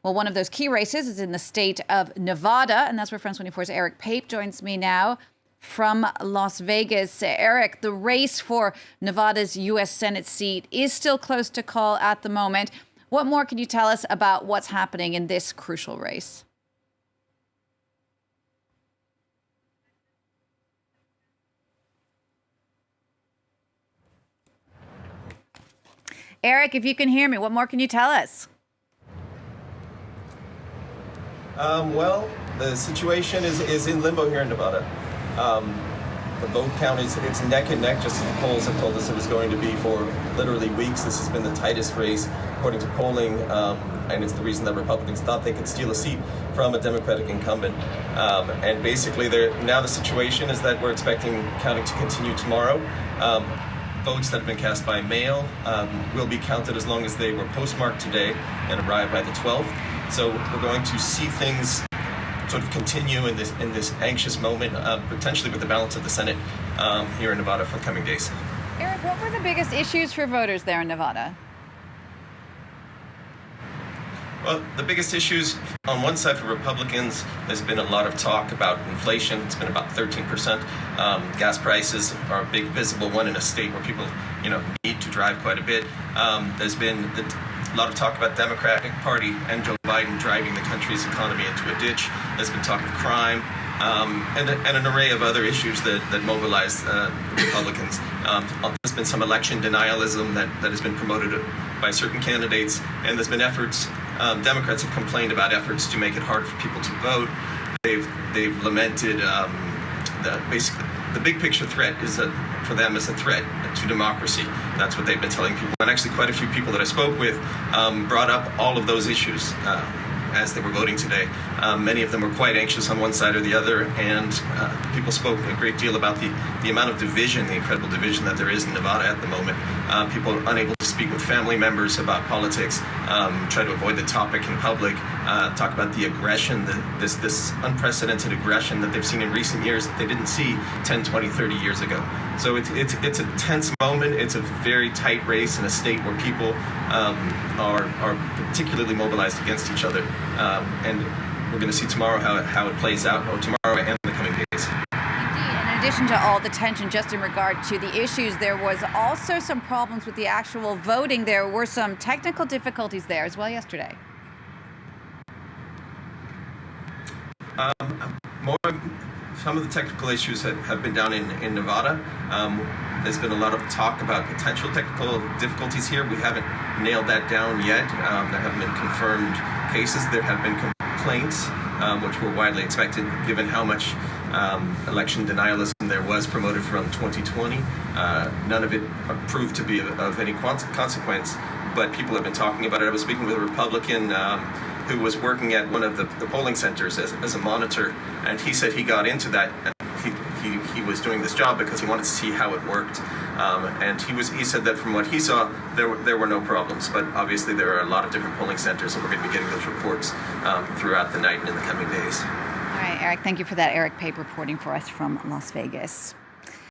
Well, one of those key races is in the state of Nevada, and that's where France 24's Eric Pape joins me now from Las Vegas. Eric, the race for Nevada's U.S. Senate seat is still close to call at the moment. What more can you tell us about what's happening in this crucial race? Eric, if you can hear me, what more can you tell us? Well, the situation is in limbo here in Nevada. The vote count it's neck and neck, just as the polls have told us it was going to be for literally weeks. This has been the tightest race, according to polling, and it's the reason that Republicans thought they could steal a seat from a Democratic incumbent. And basically, now the situation is that we're expecting counting to continue tomorrow. Votes that have been cast by mail will be counted as long as they were postmarked today and arrive by the 12th. So we're going to see things sort of continue in this anxious moment, potentially with the balance of the Senate here in Nevada for the coming days. Eric, what were the biggest issues for voters there in Nevada? Well, the biggest issues on one side for Republicans, there's been a lot of talk about inflation. It's been about 13%. Gas prices are a big visible one in a state where people, need to drive quite a bit. There's been a lot of talk about the Democratic Party and Joe Biden driving the country's economy into a ditch. There's been talk of crime and an array of other issues that mobilize Republicans. There's been some election denialism that has been promoted by certain candidates, and there's been efforts. Democrats have complained about efforts to make it hard for people to vote. They've lamented basically the big picture threat for them is a threat to democracy. That's what they've been telling people. And actually quite a few people that I spoke with brought up all of those issues as they were voting today. Many of them were quite anxious on one side or the other, and people spoke a great deal about the amount of division, the incredible division that there is in Nevada at the moment. People are unable to speak with family members about politics, try to avoid the topic in public, talk about the aggression, this unprecedented aggression that they've seen in recent years that they didn't see 10, 20, 30 years ago. So it's a tense moment. It's a very tight race in a state where people are particularly mobilized against each other. And we're going to see tomorrow how it plays out, or tomorrow and the coming days. Indeed. In addition to all the tension just in regard to the issues, there was also some problems with the actual voting. There were some technical difficulties there as well yesterday. Some of the technical issues have been down in Nevada. There's been a lot of talk about potential technical difficulties here. We haven't nailed that down yet. There haven't been confirmed cases. There have been complaints, which were widely expected given how much election denialism there was promoted from 2020. None of it proved to be of any consequence, but people have been talking about it. I was speaking with a Republican who was working at one of the polling centers as a monitor, and he said he got into that. He was doing this job because he wanted to see how it worked, and he said that from what he saw, there were no problems. But obviously there are a lot of different polling centers, and we're going to be getting those reports throughout the night and in the coming days. All right, Eric, thank you for that. Eric Pape reporting for us from Las Vegas.